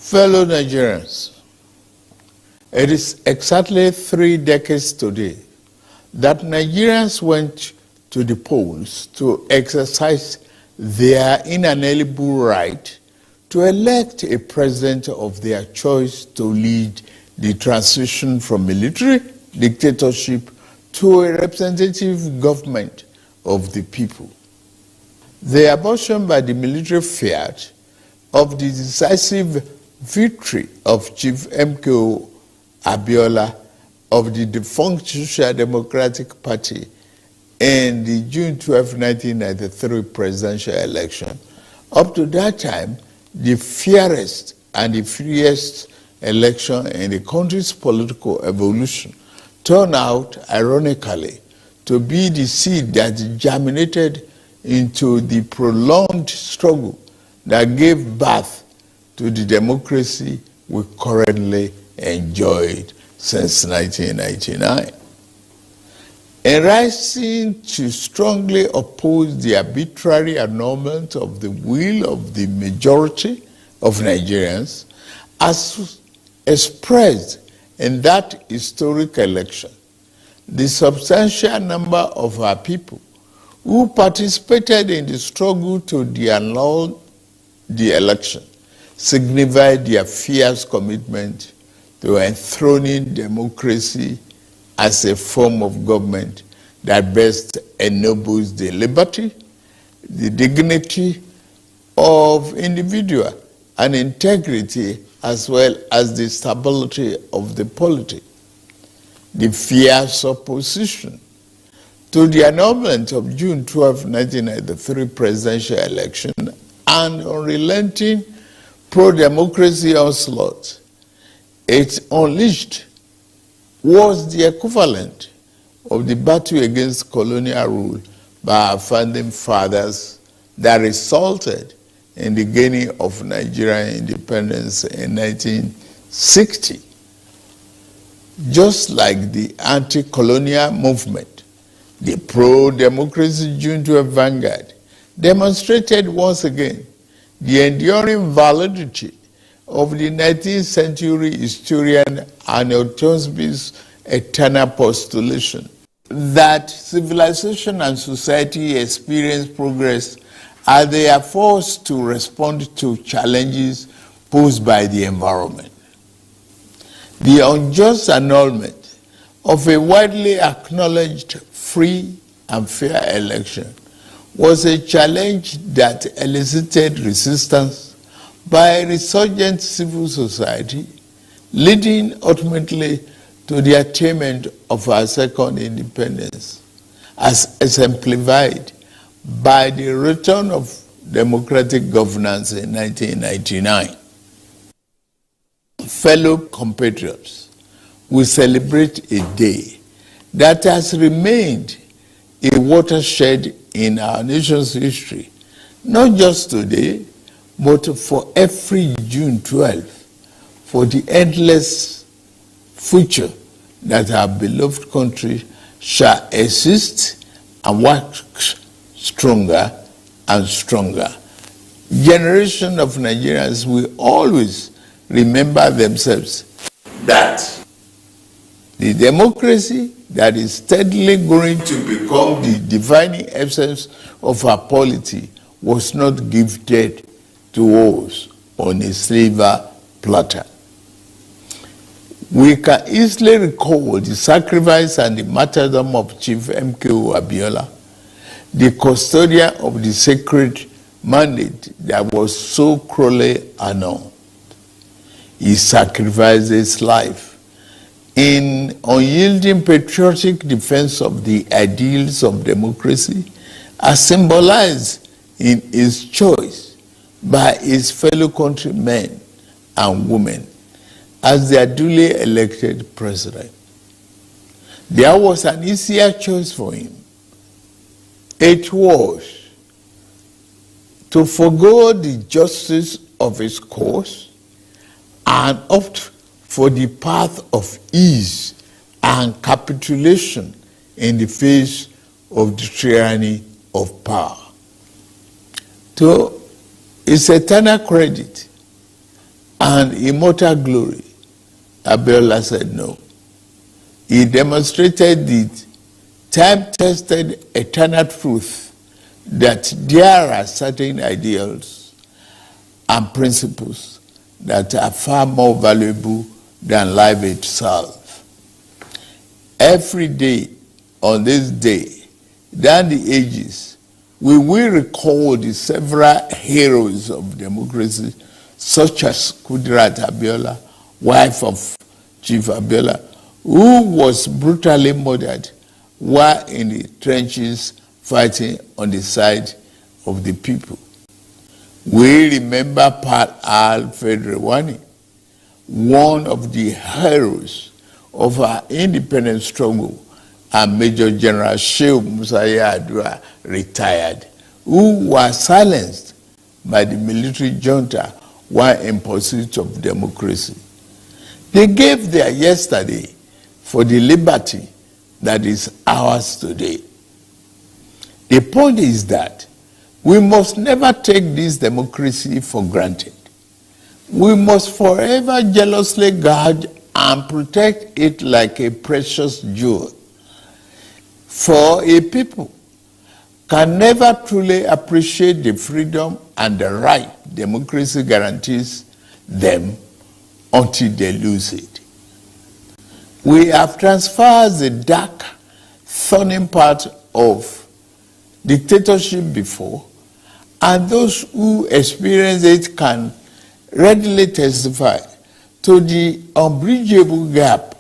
Fellow Nigerians, it is exactly 3 decades today that Nigerians went to the polls to exercise their inalienable right to elect a president of their choice to lead the transition from military dictatorship to a representative government of the people. The abortion by the military fiat of the decisive victory of Chief MKO Abiola of the defunct Social Democratic Party in the June 12, 1993 presidential election. Up to that time, the fairest and the freest election in the country's political evolution turned out, ironically, to be the seed that germinated into the prolonged struggle that gave birth to the democracy we currently enjoyed since 1999. In rising to strongly oppose the arbitrary annulment of the will of the majority of Nigerians, as expressed in that historic election, the substantial number of our people who participated in the struggle to annul the election signified their fierce commitment to enthroning democracy as a form of government that best ennobles the liberty, the dignity of individual, and integrity, as well as the stability of the polity. The fierce opposition to the annulment of June 12, 1993 presidential election and unrelenting pro-democracy onslaught it unleashed was the equivalent of the battle against colonial rule by our founding fathers that resulted in the gaining of Nigerian independence in 1960. Just like the anti-colonial movement, the pro-democracy June 12 vanguard demonstrated once again the enduring validity of the 19th century historian Arnold Toynbee's eternal postulation that civilization and society experience progress as they are forced to respond to challenges posed by the environment. The unjust annulment of a widely acknowledged free and fair election was a challenge that elicited resistance by a resurgent civil society, leading ultimately to the attainment of our second independence, as exemplified by the return of democratic governance in 1999. Fellow compatriots, we celebrate a day that has remained a watershed in our nation's history, not just today, but for every June 12, for the endless future that our beloved country shall exist and work stronger and stronger. Generation of Nigerians will always remember themselves that the democracy that is steadily going to become the defining essence of our polity was not gifted to us on a silver platter. We can easily recall the sacrifice and the martyrdom of Chief MKO Abiola, the custodian of the sacred mandate that was so cruelly annulled. He sacrificed his life in unyielding patriotic defense of the ideals of democracy, as symbolized in his choice by his fellow countrymen and women as their duly elected president. There was an easier choice for him. It was to forgo the justice of his cause and opt for the path of ease and capitulation in the face of the tyranny of power. To his eternal credit, and and immortal glory? Abiola said no. He demonstrated the time-tested eternal truth that there are certain ideals and principles that are far more valuable than life itself. Every day on this day, down the ages, we will recall the several heroes of democracy, such as Kudirat Abiola, wife of Chief Abiola, who was brutally murdered while in the trenches fighting on the side of the people. We remember Pat Alfred Rewani, one of the heroes of our independence struggle, and Major General Shehu Musaya Adua, retired, who was silenced by the military junta while in pursuit of democracy. They gave their yesterday for the liberty that is ours today. The point is that we must never take this democracy for granted. We must forever jealously guard and protect it like a precious jewel. For a people can never truly appreciate the freedom and the right democracy guarantees them until they lose it. We have transferred the dark, thorny part of dictatorship before, and those who experience it can readily testify to the unbridgeable gap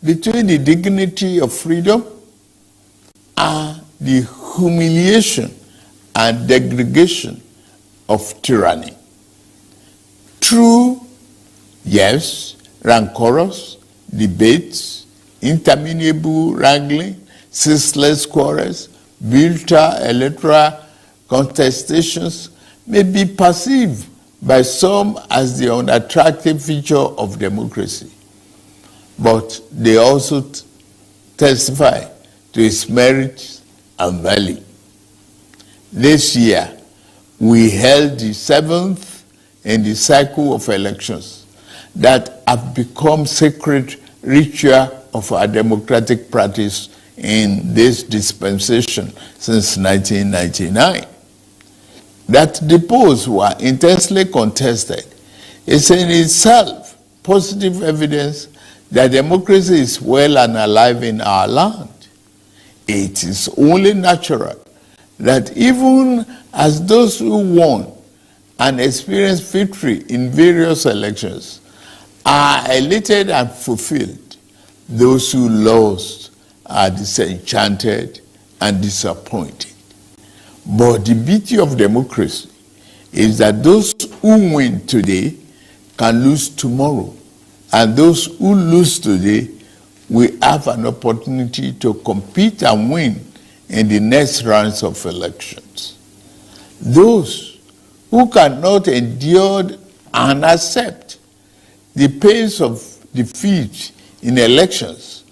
between the dignity of freedom and the humiliation and degradation of tyranny. True, yes, rancorous debates, interminable wrangling, ceaseless quarrels, bitter electoral contestations may be perceived by some as the unattractive feature of democracy, but they also testify to its merits and value. This year, we held the 7th in the cycle of elections that have become sacred ritual of our democratic practice in this dispensation since 1999. That the polls were intensely contested is in itself positive evidence that democracy is well and alive in our land. It is only natural that even as those who won and experienced victory in various elections are elated and fulfilled, those who lost are disenchanted and disappointed. But the beauty of democracy is that those who win today can lose tomorrow, and those who lose today will have an opportunity to compete and win in the next rounds of elections. Those who cannot endure and accept the pains of defeat in elections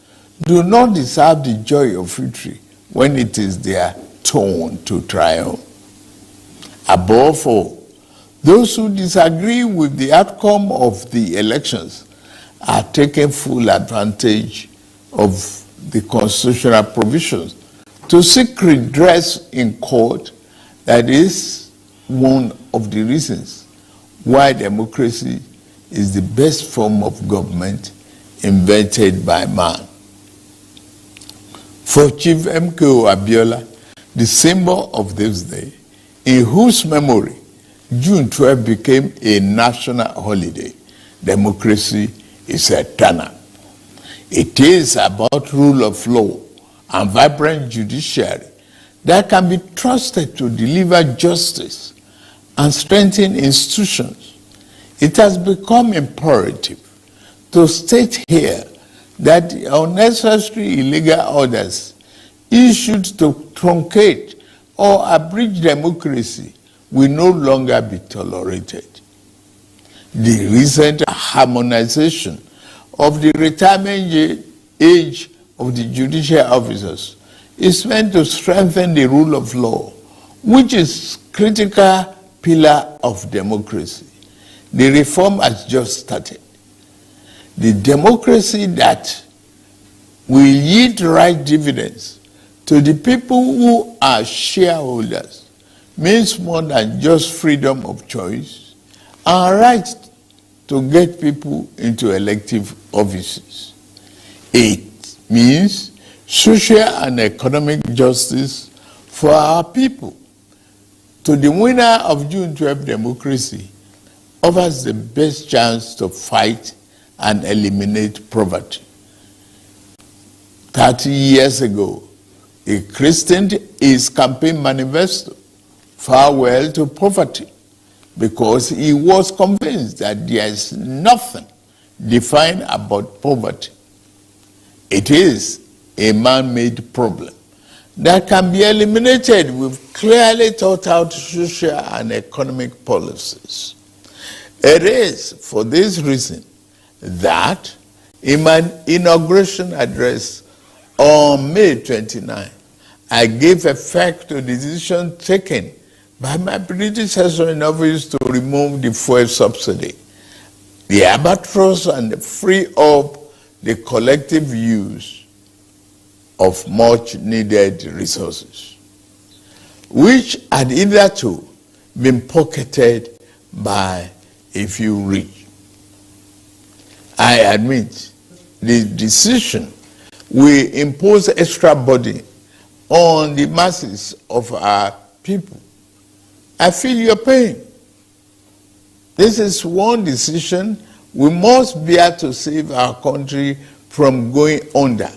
do not deserve the joy of victory when it is their turn to triumph. Above all, those who disagree with the outcome of the elections are taking full advantage of the constitutional provisions to seek redress in court. That is one of the reasons why democracy is the best form of government invented by man. For Chief MKO Abiola, the symbol of this day, in whose memory June 12 became a national holiday, democracy is eternal. It is about rule of law and vibrant judiciary that can be trusted to deliver justice and strengthen institutions. It has become imperative to state here that the unnecessary illegal orders issued to truncate or abridge democracy will no longer be tolerated. The recent harmonization of the retirement age of the judicial officers is meant to strengthen the rule of law, which is a critical pillar of democracy. The reform has just started. The democracy that will yield right dividends to the people who are shareholders means more than just freedom of choice and right to get people into elective offices. It means social and economic justice for our people. To the winner of June 12 democracy offers the best chance to fight and eliminate poverty. 30 years ago, he christened his campaign manifesto "Farewell to Poverty" because he was convinced that there is nothing defined about poverty. It is a man-made problem that can be eliminated with clearly thought out social and economic policies. It is for this reason that in my inauguration address on May 29, I gave effect to the decision taken by my predecessor in office to remove the fuel subsidy, the albatross, and free up the collective use of much needed resources, which had hitherto been pocketed by a few rich. I admit the decision will impose extra burden on the masses of our people. I feel your pain. This is one decision we must bear to save our country from going under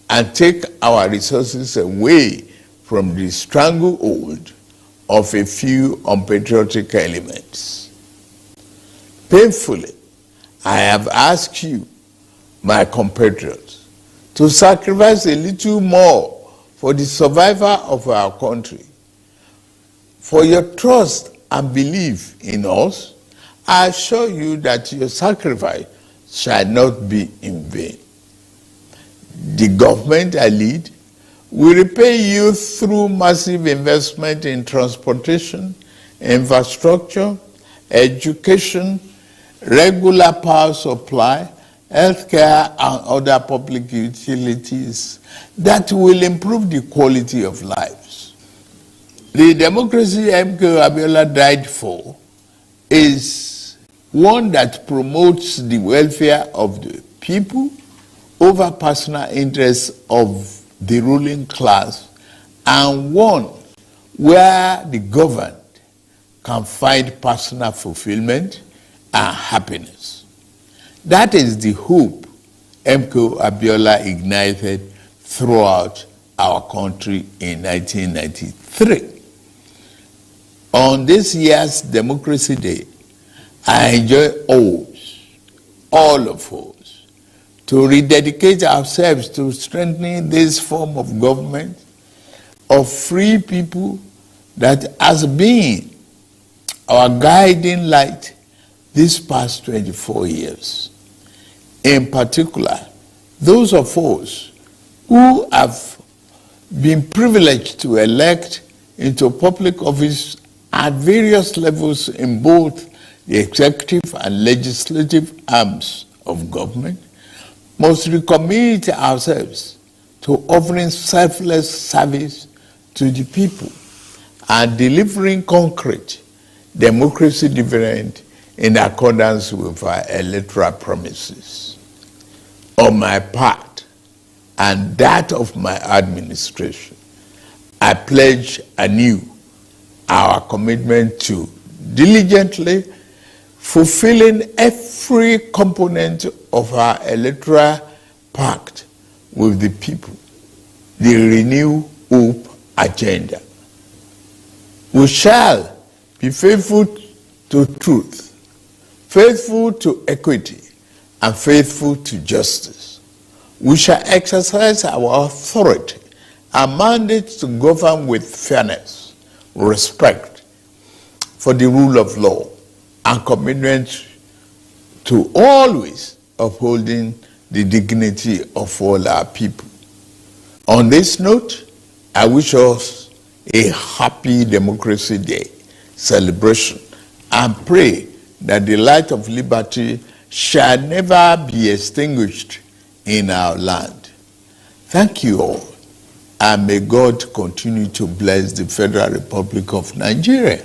and take our resources away from the stranglehold of a few unpatriotic elements. Painfully, I have asked you, my compatriots, to sacrifice a little more for the survival of our country. For your trust and belief in us, I assure you that your sacrifice shall not be in vain. The government I lead will repay you through massive investment in transportation, infrastructure, education, regular power supply, healthcare, and other public utilities that will improve the quality of lives. The democracy MK Abiola died for is one that promotes the welfare of the people over personal interests of the ruling class, and one where the governed can find personal fulfillment and happiness. That is the hope MK Abiola ignited throughout our country in 1993. On this year's Democracy Day, I enjoy all of us, to rededicate ourselves to strengthening this form of government of free people that has been our guiding light these past 24 years. In particular, those of us who have been privileged to elect into public office at various levels in both the executive and legislative arms of government must recommit ourselves to offering selfless service to the people and delivering concrete democracy dividend in accordance with our electoral promises. On my part and that of my administration, I pledge anew our commitment to diligently fulfilling every component of our electoral pact with the people, the Renew Hope agenda. We shall be faithful to truth, faithful to equity, and faithful to justice. We shall exercise our authority and mandate to govern with fairness, respect for the rule of law, and commitment to always upholding the dignity of all our people. On this note, I wish us a happy Democracy Day celebration and pray that the light of liberty shall never be extinguished in our land. Thank you all, and may God continue to bless the Federal Republic of Nigeria.